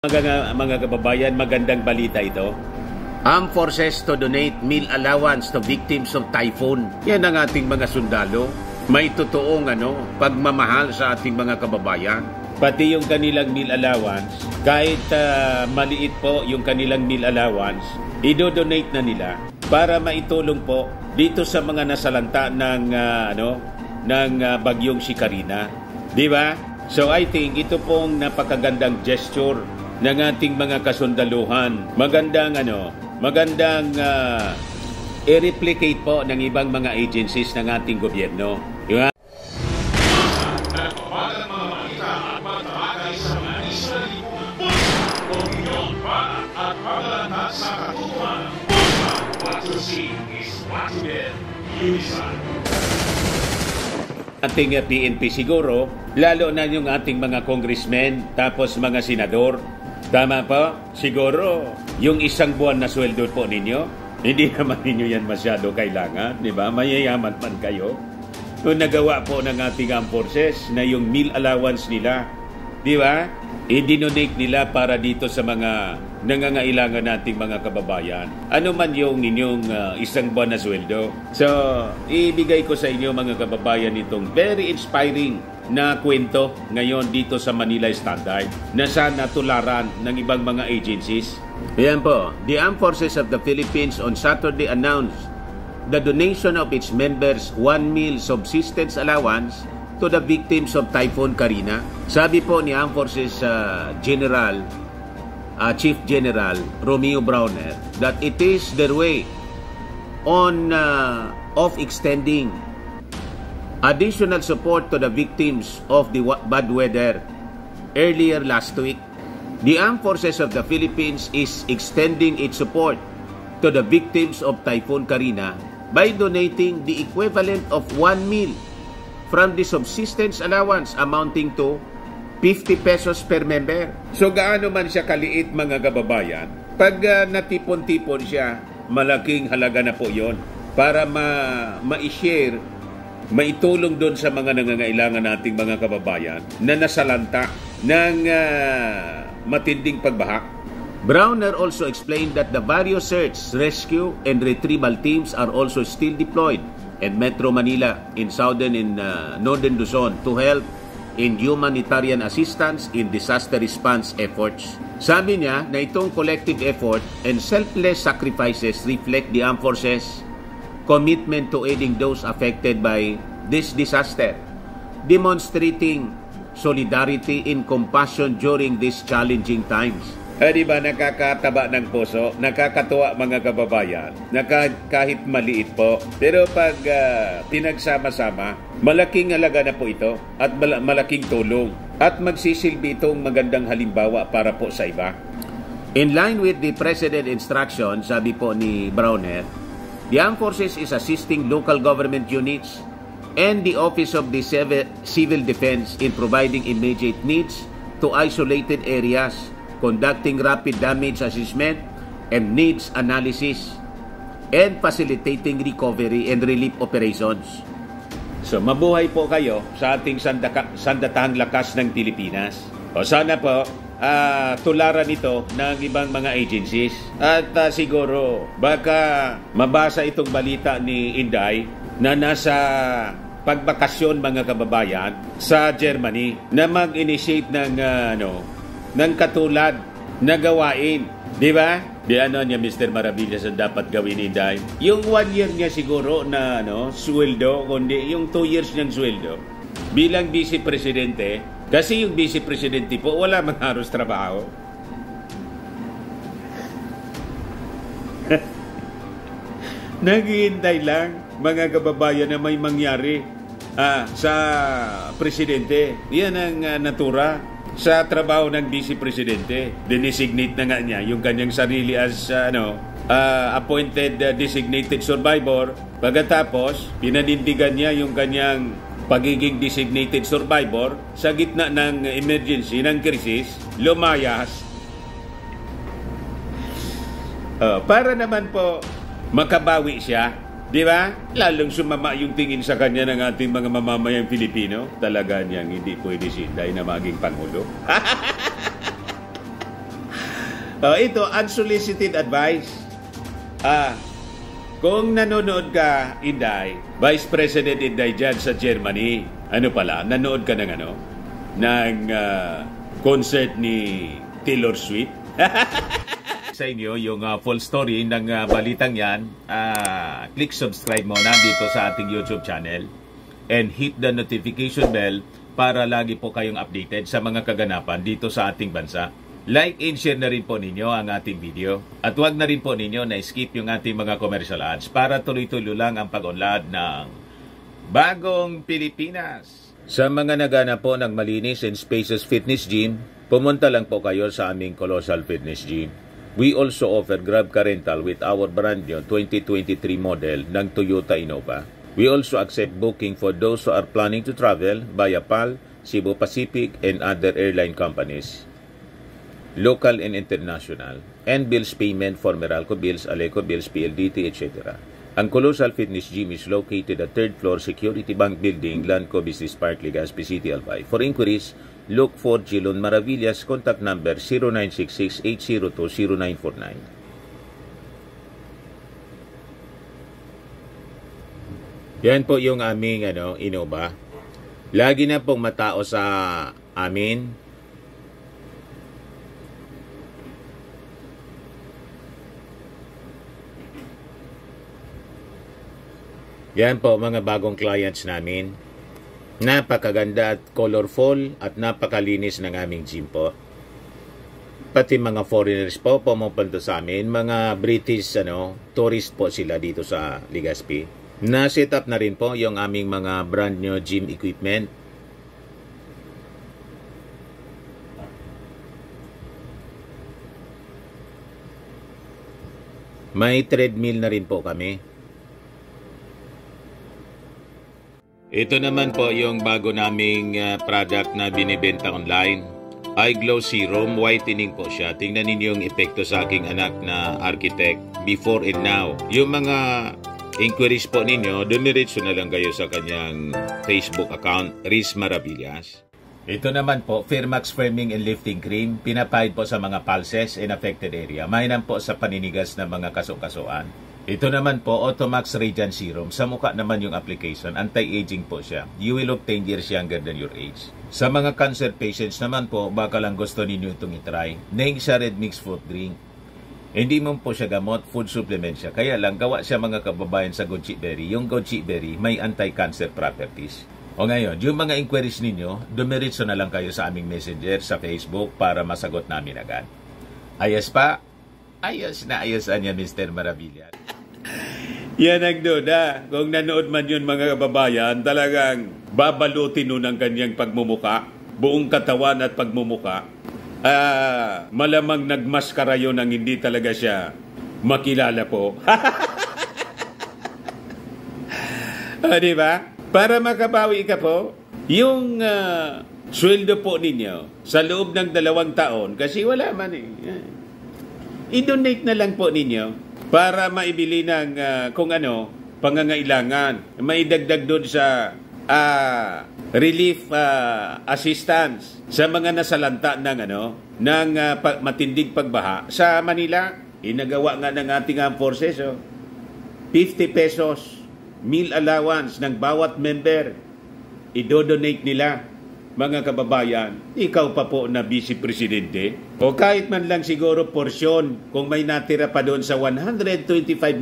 Mga kababayan, magandang balita ito. Armed Forces to donate meal allowance to victims of typhoon. Yan ang ating mga sundalo. May totoong pagmamahal sa ating mga kababayan. Pati yung kanilang meal allowance, kahit maliit po yung kanilang meal allowance, idodonate na nila para maitulong po dito sa mga nasalanta ng bagyong si Karina. Di ba? So I think ito pong napakagandang gesture ng ating mga kasundaluhan. Magandang i-replicate po ng ibang mga agencies ng ating gobyerno. Yung ating PNP siguro, lalo na yung ating mga congressmen, tapos mga senador. Tama po? Siguro, yung isang buwan na sweldo po ninyo, hindi naman ninyo yan masyado kailangan, di ba? Mayayaman man kayo. Kung nagawa po ng ating armed forces na yung meal allowance nila, di ba? I-donate nila para dito sa mga nangangailangan nating mga kababayan. Ano man yung inyong isang buwan na sweldo. So, ibigay ko sa inyo mga kababayan itong very inspiring na kwento ngayon dito sa Manila Standard na sana tularan ng ibang mga agencies. Ayan po, the Armed Forces of the Philippines on Saturday announced the donation of its members 1 meal subsistence allowance to the victims of Typhoon Karina. Sabi po ni Armed Forces Chief General Romeo Browner that it is their way of extending additional support to the victims of the bad weather. Earlier last week, the Armed Forces of the Philippines is extending its support to the victims of Typhoon Karina by donating the equivalent of 1 meal from the subsistence allowance amounting to 50 pesos per member. So gaano man siya kaliit mga kababayan, pag natipon-tipon siya, malaking halaga na po yon para ma-share, maitulong doon sa mga nangangailangan nating mga kababayan na nasalanta ng matinding pagbaha. Browner also explained that the various search, rescue, and retrieval teams are also still deployed in Metro Manila, in Southern and Northern Luzon to help in humanitarian assistance in disaster response efforts. Sabi niya na itong collective effort and selfless sacrifices reflect the Armed Forces commitment to aiding those affected by this disaster, demonstrating solidarity and compassion during these challenging times. Di ba nakakataba ng puso, nakakatuwa mga kababayan, kahit maliit po. Pero pag pinagsama-sama, malaking halaga na po ito at malaking tulong at magsisilbi itong magandang halimbawa para po sa iba. In line with the President instruction, sabi po ni Browner, the Armed Forces is assisting local government units and the Office of the Civil Defense in providing immediate needs to isolated areas, conducting rapid damage assessment and needs analysis, and facilitating recovery and relief operations. So mabuhay po kayo sa ating sandatahang lakas ng Pilipinas. O sana po tularan ito ng ibang mga agencies. At siguro baka mabasa itong balita ni Inday na nasa pagbakasyon mga kababayan sa Germany na mag-initiate ng katulad na gawain. Di ba? Di niya Mr. Maravillas ang dapat gawin ni Inday? Yung 1 year niya siguro na sweldo, kundi yung 2 years niyang sweldo bilang Vice Presidente. Kasi yung Vice Presidente po, wala man halos trabaho. Naghihintay lang, mga kababayan, na may mangyari sa Presidente. Yan ang natura sa trabaho ng Vice Presidente. Dinesignate na nga niya yung kanyang sarili as appointed designated survivor. Pagkatapos, pinanindigan niya yung kanyang pagiging designated survivor sa gitna ng emergency, ng krisis, lumayas. Para naman po makabawi siya, di ba? Lalong sumama yung tingin sa kanya ng ating mga mamamayang Pilipino. Talaga niyang hindi pwede si Inday na maging Pangulo. Ito, unsolicited advice. Kung nanonood ka, Inday, Vice President Inday dyan sa Germany, nanood ka ng concert ni Taylor Swift. Sa inyo, yung full story ng balitang yan, click subscribe muna dito sa ating YouTube channel and hit the notification bell para lagi po kayong updated sa mga kaganapan dito sa ating bansa. Like and share na rin po ninyo ang ating video. At huwag na rin po ninyo na skip yung ating mga commercial ads para tuloy-tuloy lang ang pag-unlad ng Bagong Pilipinas. Sa mga nagana po ng malinis and spacious fitness gym, pumunta lang po kayo sa aming Colossal Fitness Gym. We also offer Grab Car Rental with our brand new 2023 model ng Toyota Innova. We also accept booking for those who are planning to travel via PAL, Cebu Pacific, and other airline companies, local and international, and bills payment for Meralco Bills, Aleco Bills, PLDT, etc. Ang Colossal Fitness Gym is located at 3rd floor Security Bank Building, Lanco Business Park, Legazpi City, Albay. For inquiries, look for Jilon Maravillas, contact number 0966-802-0949. Yan po yung aming Innova. Lagi na pong matao sa amin. Yan po mga bagong clients namin. Napakaganda at colorful at napakalinis ng aming gym po. Pati mga foreigners po pumupunta sa amin, mga British tourist po sila dito sa Legazpi. Na-set up na rin po yung aming mga brand new gym equipment. May treadmill na rin po kami. Ito naman po yung bago naming product na binibenta online. Eye Glow Serum, whitening po siya. Tingnan ninyo yung epekto sa aking anak na architect before and now. Yung mga inquiries po ninyo, dumiretso na lang kayo sa kanyang Facebook account, Riz Maravillas. Ito naman po, Firmax Firming and Lifting Cream, pinapahid po sa mga pulses in affected area. Mainam po sa paninigas ng mga kaso-kasuan. Ito naman po, Automax Radiant Serum. Sa mukha naman yung application, anti-aging po siya. You will look 10 years younger than your age. Sa mga cancer patients naman po, baka lang gusto ninyo itong itry. Naing siya red mixed fruit drink. Hindi mo po siya gamot, food supplement siya. Kaya lang, gawa siya mga kababayan sa goji berry. Yung goji berry may anti-cancer properties. O ngayon, yung mga inquiries ninyo, dumiretso na lang kayo sa aming messenger sa Facebook para masagot namin agad. Ayos pa? Ayos na ayosan niya, Mr. Maravilla. Yan ang duda. Kung nanood man yun mga kababayan, talagang babalutin nun ang kanyang pagmumuka, buong katawan at pagmumuka. Malamang nagmaskara yun ang hindi talaga siya makilala po. Diba? Para makabawi ka po, yung sweldo po ninyo sa loob ng 2 taon, kasi wala man i-donate na lang po ninyo para maibili ng kung pangangailangan. Maidagdag doon sa relief assistance sa mga nasalanta ng matinding pagbaha sa Manila. Inagawa nga ng ating armed forces 50 pesos meal allowance ng bawat member idodonate nila. Mga kababayan, ikaw pa po na Vice Presidente, o kahit man lang siguro porsyon kung may natira pa doon sa 125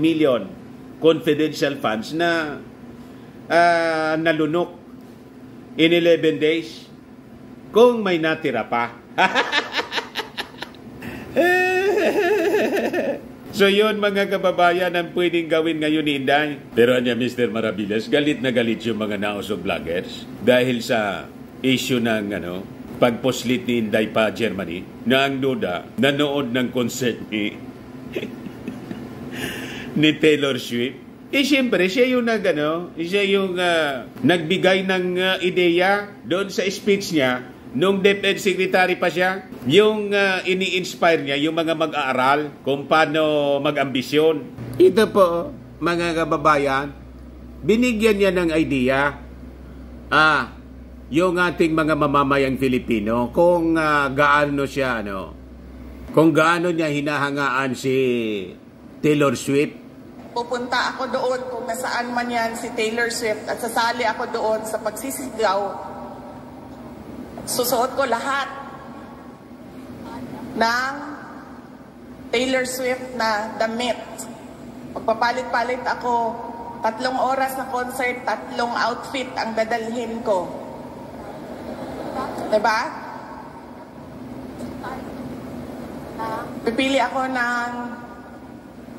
million confidential funds na nalunok in 11 days, kung may natira pa. So yun mga kababayan ang pwedeng gawin ngayon ni Inday. Pero Mr. Maravillas, galit na galit yung mga nausog vloggers dahil sa issue ng pagposlit ni Inday pa Germany na ang duda nanood ng concert ni ni Taylor Swift. Siyempre siya yung nagbigay ng ideya doon sa speech niya nung DepEd Secretary pa siya, yung ini-inspire niya yung mga mag-aaral kung paano mag-ambisyon. Ito po, mga kababayan, binigyan niya ng idea yung ating mga mamamayang Filipino kung gaano siya kung gaano niya hinahangaan si Taylor Swift. Pupunta ako doon kung nasaan man yan si Taylor Swift at sasali ako doon sa pagsisigaw. Susuot ko lahat ng Taylor Swift na damit. Magpapalit-palit ako. 3 oras na concert, 3 outfit ang dadalhin ko. Diba? Pipili ako ng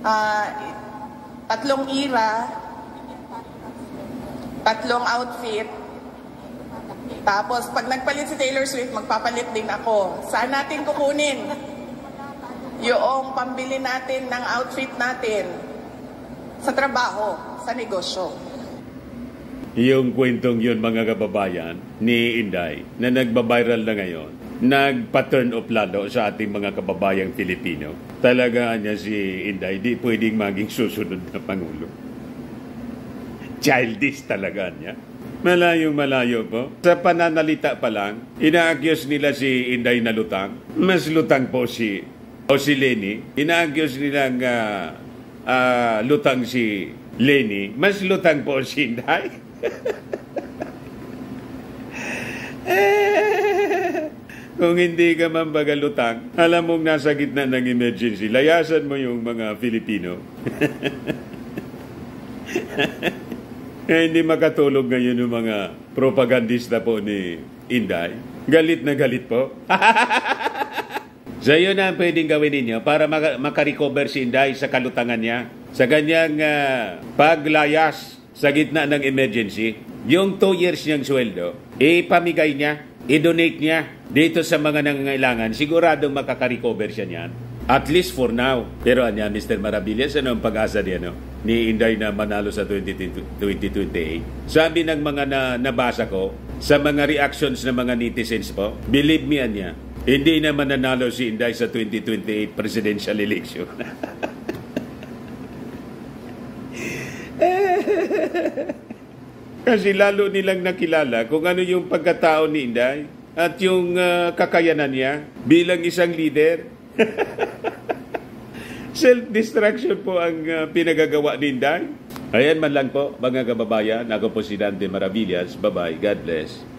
3 era, 3 outfit. Tapos, pag nagpalit si Taylor Swift, magpapalit din ako. Saan natin kukunin yung pambili natin ng outfit natin? Sa trabaho, sa negosyo. Yung kwentong yun, mga kababayan, ni Inday, na nagbabiral na ngayon, nagpa-turn off lalo sa ating mga kababayang Pilipino. Talaga niya si Inday, di pwedeng maging susunod na Pangulo. Childish talaga niya. Malayo po. Sa pananalita pa lang, ina-accuse nila si Inday na lutang. Mas lutang po si Leni. Ina-accuse nilang lutang si Leni. Mas lutang po si Inday. Kung hindi ka man baga lutang, alam mong nasa gitna ng emergency, layasan mo yung mga Filipino. Hindi makatulog ngayon yung mga propagandista po ni Inday. Galit na galit po. So yun ang pwedeng gawin ninyo para makarecover si Inday sa kalutangan niya. Sa kanyang paglayas sa gitna ng emergency, yung 2 years niyang sweldo, ipamigay niya, i-donate niya dito sa mga nangangailangan. Siguradong makakarecover siya niyan. At least for now. Pero anya, Mr. Maravillas, ano ang pag-asa niya, no? Ni Inday na manalo sa 2028. Sabi ng mga nabasa ko, sa mga reactions ng mga netizens po, believe me, anya, hindi na mananalo si Inday sa 2028 presidential election. Kasi lalo nilang nakilala kung ano yung pagkatao ni Inday at yung kakayanan niya bilang isang leader. Self-destruction po ang pinagagawa ni Inday. Ayan man lang po, mga kababayan. Ako po si Dante Maravillas. Bye-bye. God bless.